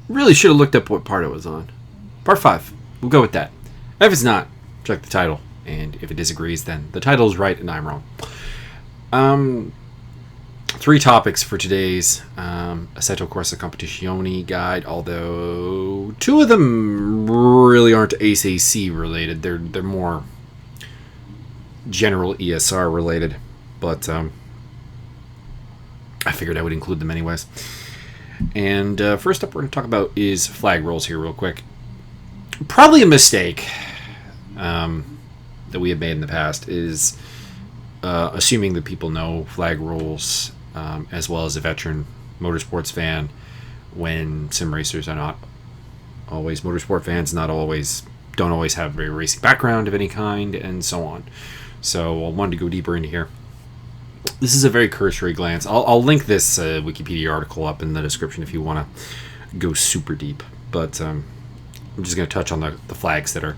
Really should have looked up what part it was on. Part 5. We'll go with that. If it's not, check the title. And if it disagrees, then the title is right and I'm wrong. 3 topics for today's Assetto Corsa Competizione guide, although 2 of them really aren't ACC related. They're more general ESR related, but I figured I would include them anyways. And first up we're going to talk about is flag rolls here real quick. Probably a mistake that we have made in the past is assuming that people know flag rolls as well as a veteran motorsports fan, when sim racers are not always motorsport fans, don't always have a racing background of any kind, and so on. So I wanted to go deeper into here. This is a very cursory glance. I'll link this Wikipedia article up in the description if you want to go super deep. But I'm just going to touch on the flags that are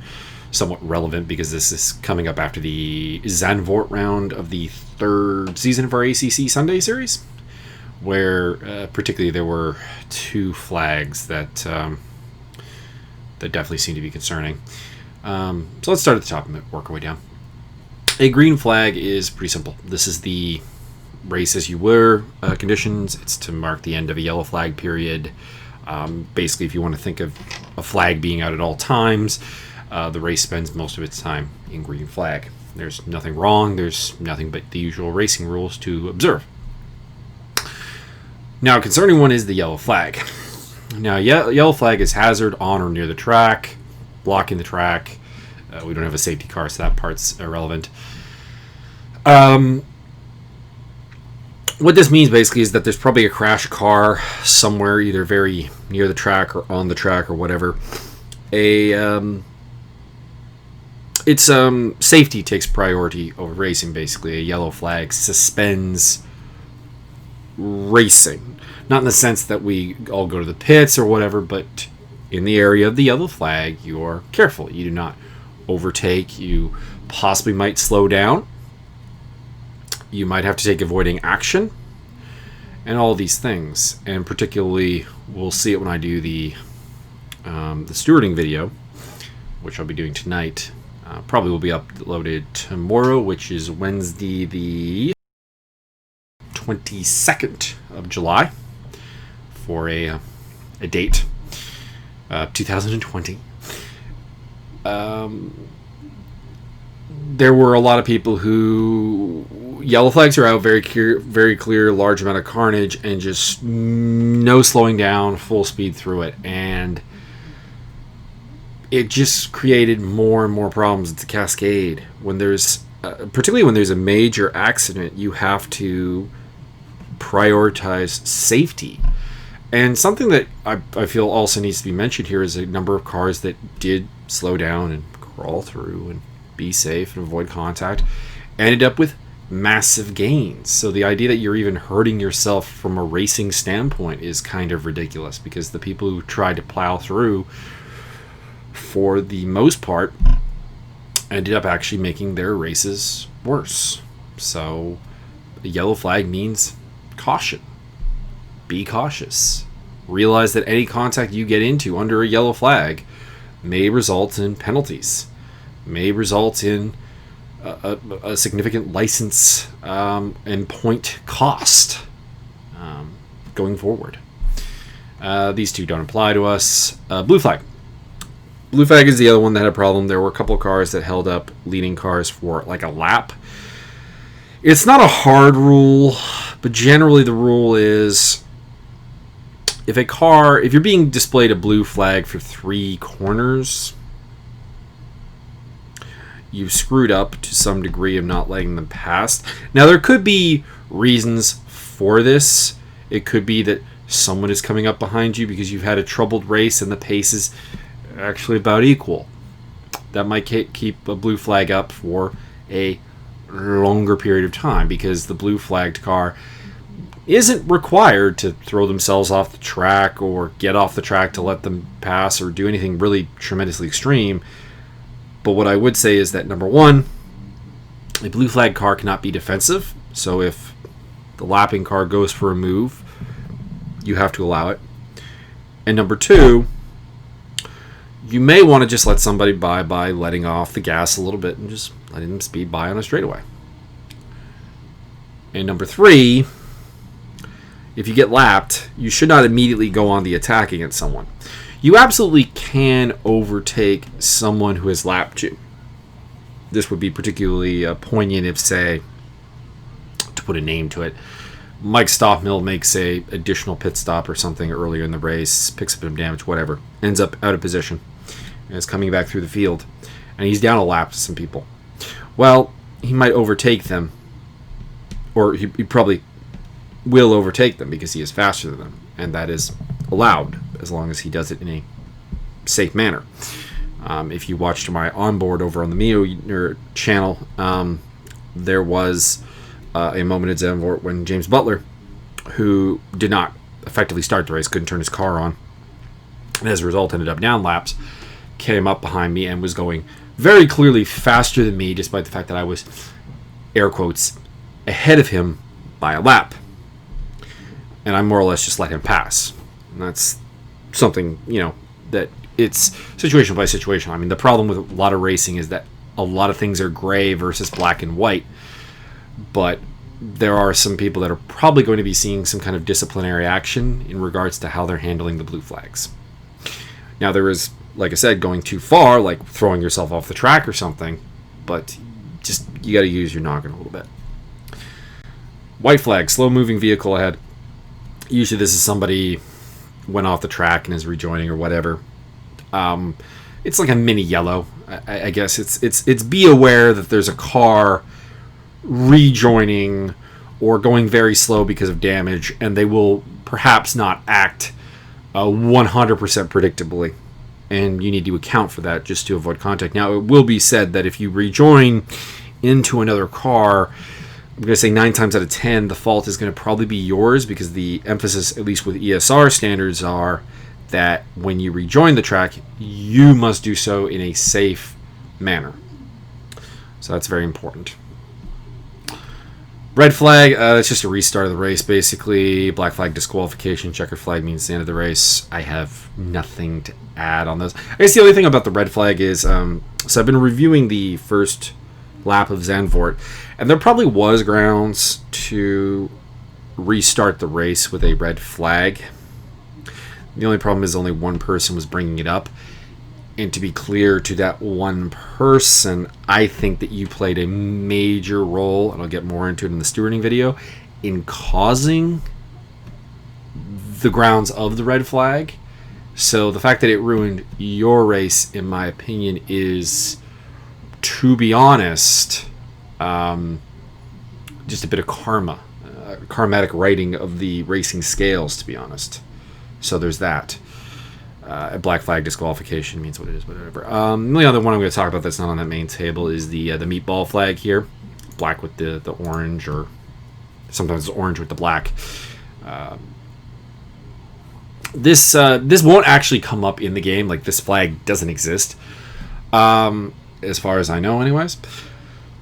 somewhat relevant, because this is coming up after the Zandvoort round of the 3rd season of our ACC Sunday series, where particularly there were 2 flags that definitely seem to be concerning. So let's start at the top and work our way down. A green flag is pretty simple. This is the race as you were conditions. It's to mark the end of a yellow flag period. Basically, if you want to think of a flag being out at all times, the race spends most of its time in green flag. There's nothing wrong. There's nothing but the usual racing rules to observe. Now, a concerning one is the yellow flag. Now, yellow flag is hazard on or near the track, blocking the track. We don't have a safety car, so that part's irrelevant. What this means basically is that there's probably a crash car somewhere, either very near the track or on the track or whatever. Safety takes priority over racing, basically. A yellow flag suspends racing. Not in the sense that we all go to the pits or whatever, but in the area of the yellow flag, you are careful. You do not overtake. You possibly might slow down. You might have to take avoiding action, and all these things. And particularly, we'll see it when I do the stewarding video, which I'll be doing tonight. Probably will be uploaded tomorrow, which is Wednesday the 22nd of July, for a date, 2020. There were a lot of people who yellow flags are out, very clear, large amount of carnage, and just no slowing down, full speed through it, and it just created more and more problems. It's a cascade. When there's, particularly when there's a major accident, you have to prioritize safety. And something that I feel also needs to be mentioned here is a number of cars that did slow down and crawl through and be safe and avoid contact ended up with massive gains. So the idea that you're even hurting yourself from a racing standpoint is kind of ridiculous, because the people who tried to plow through, for the most part, ended up actually making their races worse. So a yellow flag means caution. Be cautious. Realize that any contact you get into under a yellow flag may result in penalties, may result in a significant license and point cost going forward. These 2 don't apply to us. Blue flag. Blue flag is the other one that had a problem. There were a couple of cars that held up leading cars for like a lap. It's not a hard rule, but generally the rule is, if you're being displayed a blue flag for 3 corners, you've screwed up to some degree of not letting them pass. Now, there could be reasons for this. It could be that someone is coming up behind you because you've had a troubled race and the pace is actually about equal. That might keep a blue flag up for a longer period of time, because the blue flagged car isn't required to throw themselves off the track or get off the track to let them pass or do anything really tremendously extreme. But what I would say is that, number one, a blue flag car cannot be defensive. So if the lapping car goes for a move, you have to allow it. And number two, you may want to just let somebody by letting off the gas a little bit and just letting them speed by on a straightaway. And number three, if you get lapped, you should not immediately go on the attack against someone. You absolutely can overtake someone who has lapped you. This would be particularly poignant if, say, to put a name to it, Mike Stoffmill makes a additional pit stop or something earlier in the race, picks up some damage, whatever, ends up out of position, and is coming back through the field, and he's down a lap to some people. Well, he might overtake them, or he probably will overtake them because he is faster than them, and that is allowed as long as he does it in a safe manner. If you watched my onboard over on the Mio channel, there was a moment at Zandvoort when James Butler, who did not effectively start the race, couldn't turn his car on, and as a result ended up down laps, came up behind me and was going very clearly faster than me, despite the fact that I was, air quotes, ahead of him by a lap. And I more or less just let him pass. And that's something, that it's situation by situation. I mean, the problem with a lot of racing is that a lot of things are gray versus black and white. But there are some people that are probably going to be seeing some kind of disciplinary action in regards to how they're handling the blue flags. Now, there is, like I said, going too far, like throwing yourself off the track or something, but just you got to use your noggin a little bit. White flag, slow-moving vehicle ahead. Usually this is somebody went off the track and is rejoining or whatever. It's like a mini yellow. I guess it's be aware that there's a car rejoining or going very slow because of damage, and they will perhaps not act 100% predictably, and you need to account for that just to avoid contact. Now, it will be said that if you rejoin into another car, I'm going to say 9 times out of 10, the fault is going to probably be yours, because the emphasis, at least with ESR standards, are that when you rejoin the track, you must do so in a safe manner. So that's very important. Red flag, it's just a restart of the race, basically. Black flag, disqualification. Checker flag means the end of the race. I have nothing to add on those. I guess the only thing about the red flag is, so I've been reviewing the first lap of Zandvoort, and there probably was grounds to restart the race with a red flag. The only problem is only one person was bringing it up. And to be clear to that one person, I think that you played a major role, and I'll get more into it in the stewarding video, in causing the grounds of the red flag. So the fact that it ruined your race, in my opinion, is, to be honest, just a bit of karma. Karmatic writing of the racing scales, to be honest. So there's that. A black flag disqualification means what it is, whatever. The only other one I'm going to talk about that's not on that main table is the meatball flag here. Black with the orange, or sometimes it's orange with the black. This won't actually come up in the game. Like, this flag doesn't exist, as far as I know anyways.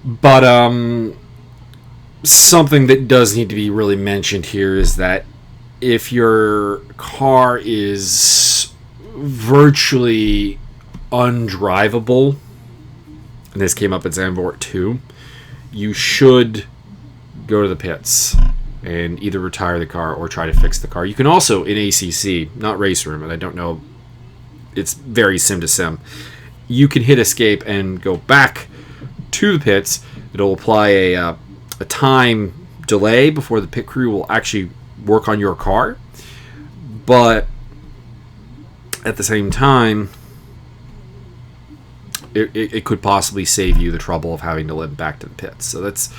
But something that does need to be really mentioned here is that if your car is virtually undrivable, and this came up at Zandvoort too, you should go to the pits and either retire the car or try to fix the car. You can also, in ACC, not race room, and I don't know, it's very sim to sim, you can hit escape and go back to the pits. It'll apply a time delay before the pit crew will actually work on your car, but at the same time, it could possibly save you the trouble of having to live back to the pits. So that's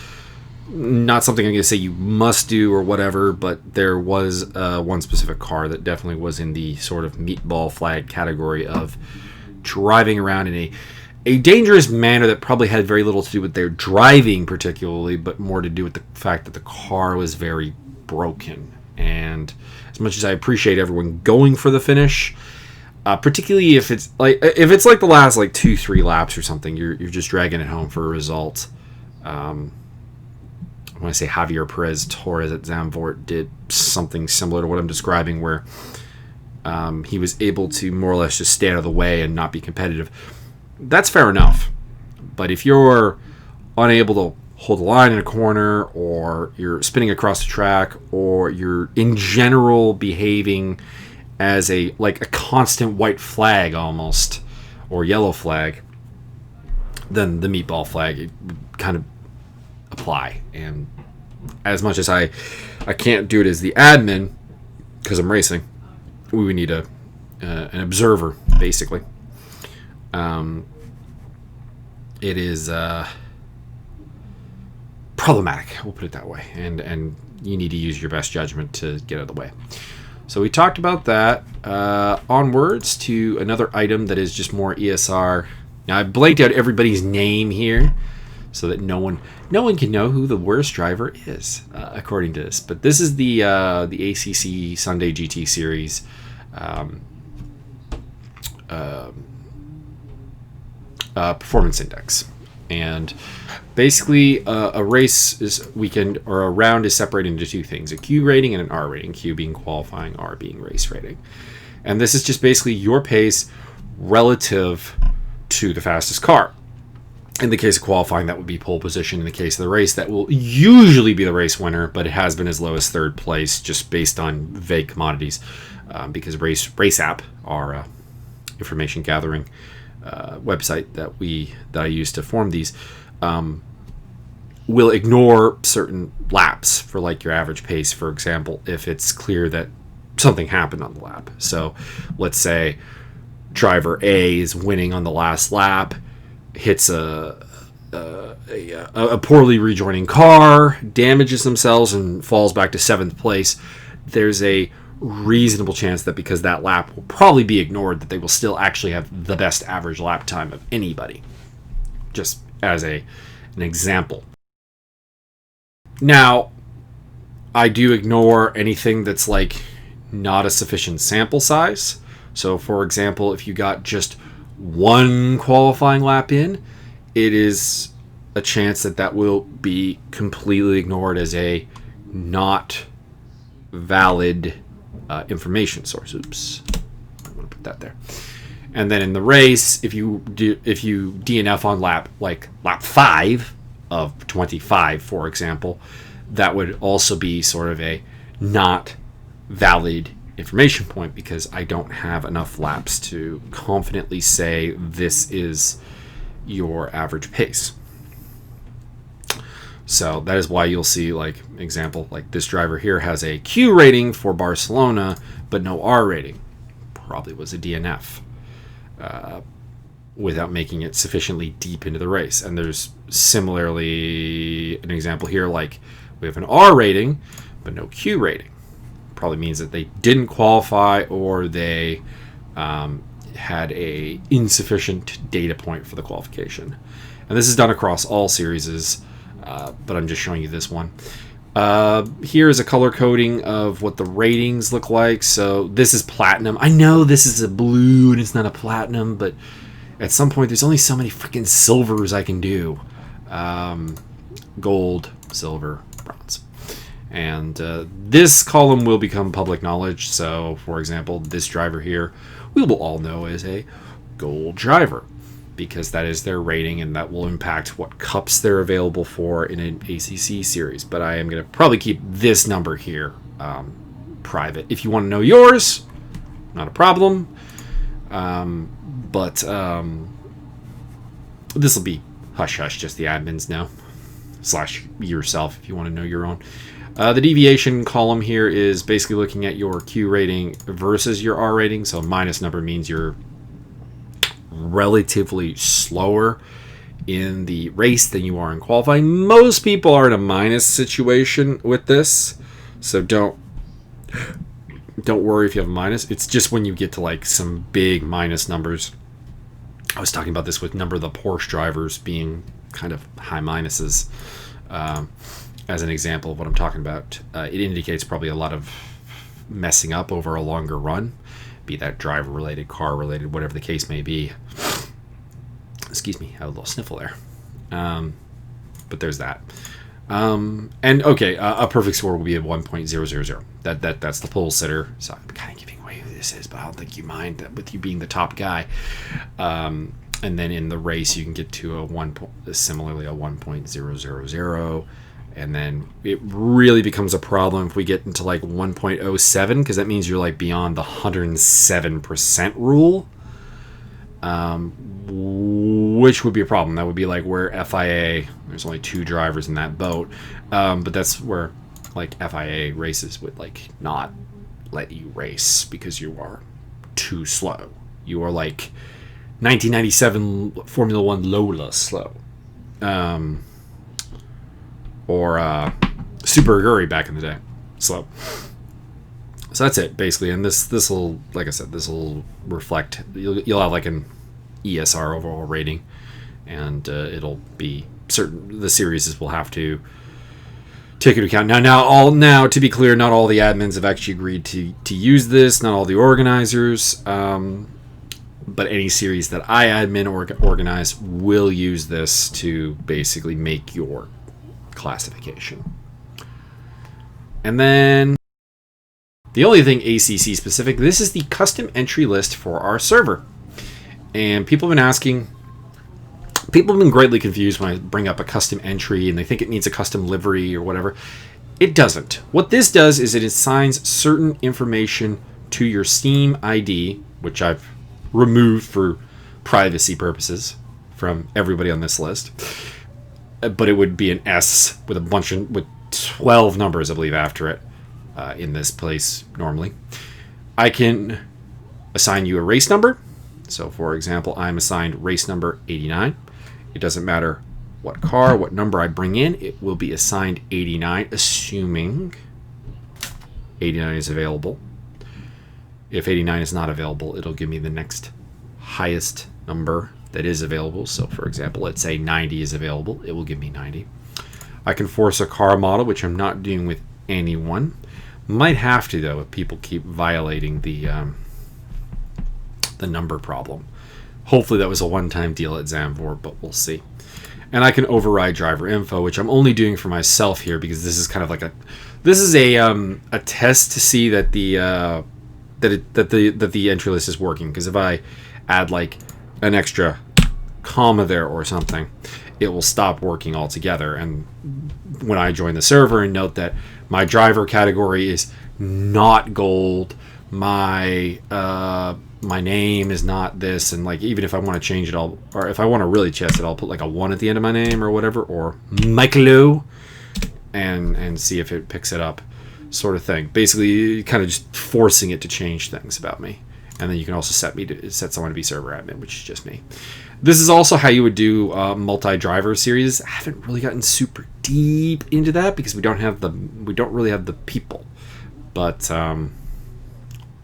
not something I'm going to say you must do or whatever, but there was one specific car that definitely was in the sort of meatball flag category of driving around in a dangerous manner that probably had very little to do with their driving particularly, but more to do with the fact that the car was very broken. And as much as I appreciate everyone going for the finish, particularly if it's like the last 2-3 laps or something, you're just dragging it home for a result. I want to say Javier Perez Torres at Zandvoort did something similar to what I'm describing, where he was able to more or less just stay out of the way and not be competitive. That's fair enough. But if you're unable to hold the line in a corner, or you're spinning across the track, or you're in general behaving as a constant white flag almost, or yellow flag, then the meatball flag kind of apply. And as much as I can't do it as the admin because I'm racing, we would need an observer basically. It is problematic, we'll put it that way, and you need to use your best judgment to get out of the way. So we talked about that. Onwards to another item that is just more ESR. Now I blanked out everybody's name here so that no one can know who the worst driver is, according to this. But this is the ACC Sunday GT Series Performance Index. And basically, a race weekend or a round is separated into two things: a Q rating and an R rating. Q being qualifying, R being race rating. And this is just basically your pace relative to the fastest car. In the case of qualifying, that would be pole position. In the case of the race, that will usually be the race winner, but it has been as low as third place just based on vague commodities, because Race App, our information gathering website that I use to form these, will ignore certain laps for like your average pace, for example, if it's clear that something happened on the lap. So let's say driver A is winning on the last lap, hits a poorly rejoining car, damages themselves, and falls back to 7th place. There's a reasonable chance that because that lap will probably be ignored, that they will still actually have the best average lap time of anybody. Just as an example. Now, I do ignore anything that's like not a sufficient sample size. So, for example, if you got just one qualifying lap in, it is a chance that will be completely ignored as a not valid information source. Oops, I'm gonna put that there. And then in the race, if you DNF on lap 5 of 25, for example, that would also be sort of a not valid information point, because I don't have enough laps to confidently say this is your average pace. So that is why you'll see, like, example, like this driver here has a Q rating for Barcelona, but no R rating. Probably was a DNF without making it sufficiently deep into the race. And there's similarly an example here, like we have an R rating, but no Q rating. Probably means that they didn't qualify, or they had a insufficient data point for the qualification. And this is done across all series, but I'm just showing you this one. Here is a color coding of what the ratings look like. So this is platinum. I know this is a blue and it's not a platinum, but at some point there's only so many freaking silvers I can do. Gold, silver, bronze. And this column will become public knowledge. So, for example, this driver here, we will all know as a gold driver, because that is their rating, and that will impact what cups they're available for in an ACC series. But I am going to probably keep this number here private. If you want to know yours, not a problem. But this will be hush-hush, just the admins know. / yourself if you want to know your own. The deviation column here is basically looking at your Q rating versus your R rating. So minus number means you're relatively slower in the race than you are in qualifying. Most people are in a minus situation with this, so don't worry if you have a minus. It's just when you get to like some big minus numbers. I was talking about this with number of the Porsche drivers being kind of high minuses. As an example of what I'm talking about, it indicates probably a lot of messing up over a longer run, be that driver related, car related, whatever the case may be. Excuse me, I have a little sniffle there. But there's that. And okay, a perfect score will be a 1.000. That's the pole sitter. So I'm kind of giving away this is, but I don't think you mind that with you being the top guy. And then in the race, you can get to similarly a 1.000. And then it really becomes a problem if we get into like 1.07, because that means you're like beyond the 107% rule, which would be a problem. That would be like where FIA, there's only 2 drivers in that boat, but that's where like FIA races would like not let you race because you are too slow. You are like 1997 Formula One Lola slow. Or Super Aguri back in the day. So that's it, basically. And this will, like I said, this will reflect, you'll have like an ESR overall rating, and it'll be certain, the series will have to take into account. Now, to be clear, not all the admins have actually agreed to use this, not all the organizers, but any series that I admin or organize will use this to basically make your classification. And then the only thing ACC specific, this is the custom entry list for our server. And people have been greatly confused when I bring up a custom entry and they think it needs a custom livery or whatever. It doesn't. What this does is it assigns certain information to your Steam ID, which I've removed for privacy purposes from everybody on this list. But it would be an S with with 12 numbers, I believe, after it in this place normally. I can assign you a race number. So, for example, I'm assigned race number 89. It doesn't matter what car, what number I bring in, it will be assigned 89, assuming 89 is available. If 89 is not available, it'll give me the next highest number that is available. So, for example, let's say 90 is available. It will give me 90. I can force a car model, which I'm not doing with anyone. Might have to, though, if people keep violating the number problem. Hopefully that was a one-time deal at Zandvoort, but we'll see. And I can override driver info, which I'm only doing for myself here because this is kind of like a test to see that the entry list is working. Because if I add like an extra comma there or something, it will stop working altogether. And when I join the server and note that my driver category is not gold, my name is not this, and like even if I want to change it, or if I want to really test it, I'll put like a 1 at the end of my name or whatever, or Michaelo, and see if it picks it up, sort of thing. Basically, kind of just forcing it to change things about me. And then you can also set someone to be server admin, which is just me. This is also how you would do multi-driver series. I haven't really gotten super deep into that because we don't really have the people, but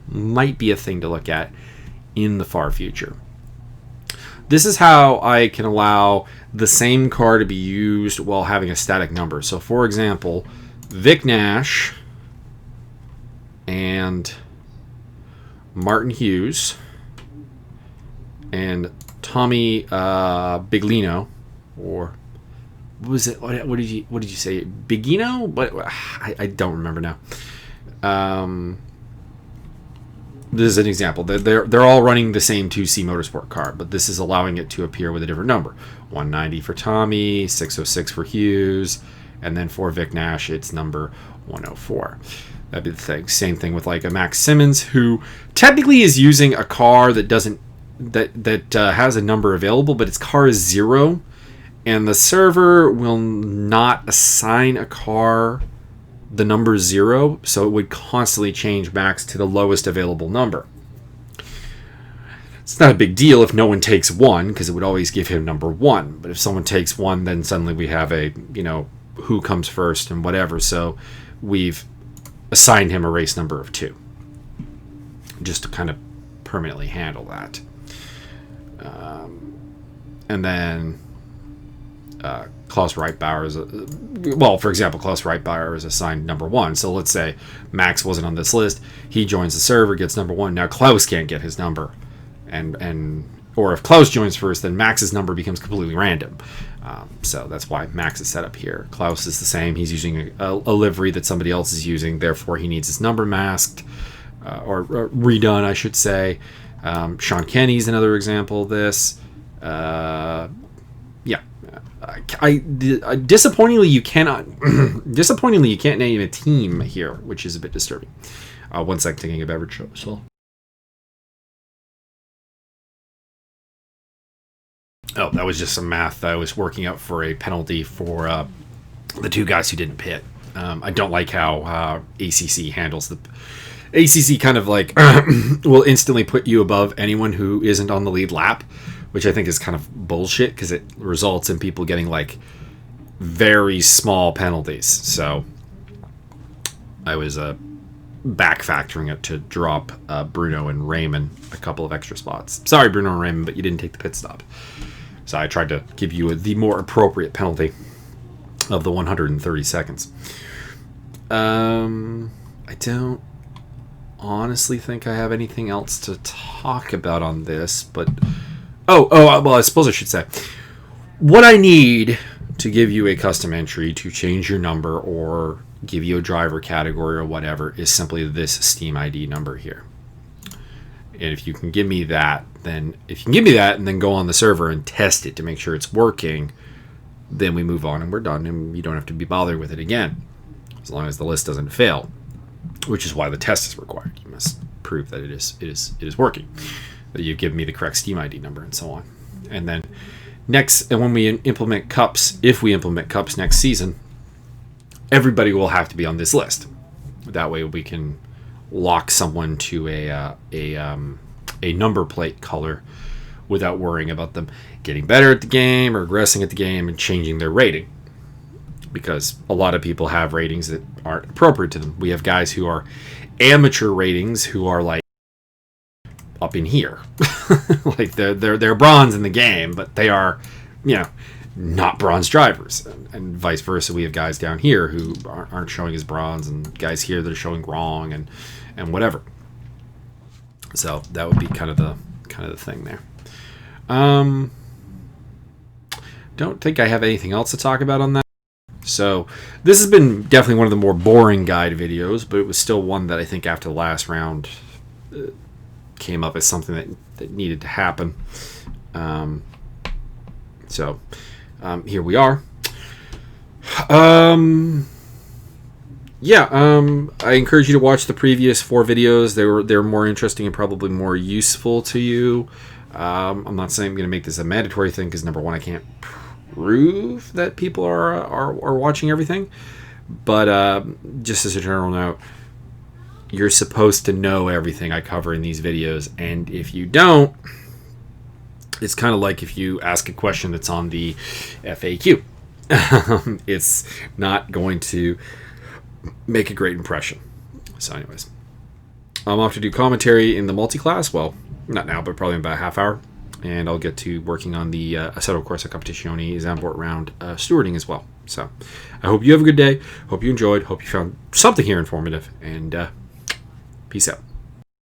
might be a thing to look at in the far future. This is how I can allow the same car to be used while having a static number. So, for example, Vic Nash and Martin Hughes and Tommy Biglino, or what was it? What did you say? Bigino? What? I don't remember now. This is an example. They're all running the same 2C Motorsport car, but this is allowing it to appear with a different number. 190 for Tommy, 606 for Hughes, and then for Vic Nash, it's number 104. That'd be the thing. Same thing with like a Max Simmons, who technically is using a car that doesn't has a number available, but its car is 0, and the server will not assign a car the number 0, so it would constantly change Max to the lowest available number. It's not a big deal if no one takes 1, because it would always give him number 1. But if someone takes 1, then suddenly we have a, who comes first and whatever. So we've assigned him a race number of 2, just to kind of permanently handle that. And then Klaus Reitbauer for example, Klaus Reitbauer is assigned number 1. So let's say Max wasn't on this list. He joins the server, gets number 1. Now Klaus can't get his number, or if Klaus joins first, then Max's number becomes completely random. So that's why Max is set up here. Klaus is the same. He's using a livery that somebody else is using. Therefore, he needs his number masked. or redone, I should say. Sean Kenny's another example of this. Yeah. Disappointingly, you cannot. Disappointingly, you can't name a team here, which is a bit disturbing. One second, taking a beverage as well. Oh, that was just some math that I was working out for a penalty for the two guys who didn't pit. I don't like how ACC handles the. ACC kind of like will instantly put you above anyone who isn't on the lead lap, which I think is kind of bullshit because it results in people getting like very small penalties. So I was back factoring it to drop Bruno and Raymond a couple of extra spots. Sorry, Bruno and Raymond, but you didn't take the pit stop. So I tried to give you the more appropriate penalty of the 130 seconds. I don't honestly think I have anything else to talk about on this, but well, I suppose I should say what I need to give you a custom entry to change your number or give you a driver category or whatever is simply this Steam ID number here. And if you can give me that, and then go on the server and test it to make sure it's working, then we move on and we're done, and you don't have to be bothered with it again, as long as the list doesn't fail, which is why the test is required. You must prove that it is working, that you give me the correct Steam ID number and so on. And then when we implement cups, if we implement cups next season, everybody will have to be on this list. That way we can lock someone to a number plate color without worrying about them getting better at the game or regressing at the game and changing their rating. Because a lot of people have ratings that aren't appropriate to them. We have guys who are amateur ratings who are like up in here. Like they're bronze in the game, but they are, not bronze drivers. And vice versa, we have guys down here who aren't showing as bronze, and guys here that are showing wrong and whatever. So that would be kind of the thing there. Don't think I have anything else to talk about on that. So this has been definitely one of the more boring guide videos, but it was still one that I think after the last round came up as something that needed to happen. So here we are. I encourage you to watch the previous 4 videos. They're more interesting and probably more useful to you. I'm not saying I'm going to make this a mandatory thing because, number one, I can't prove that people are watching everything. But just as a general note, you're supposed to know everything I cover in these videos. And if you don't, it's kind of like if you ask a question that's on the FAQ. It's not going to make a great impression. So anyways, I'm off to do commentary in the multi-class. Well, not now, but probably in about a half hour. And I'll get to working on the Assetto Corsa Competizione Zambort round stewarding as well. So I hope you have a good day. Hope you enjoyed. Hope you found something here informative. And peace out.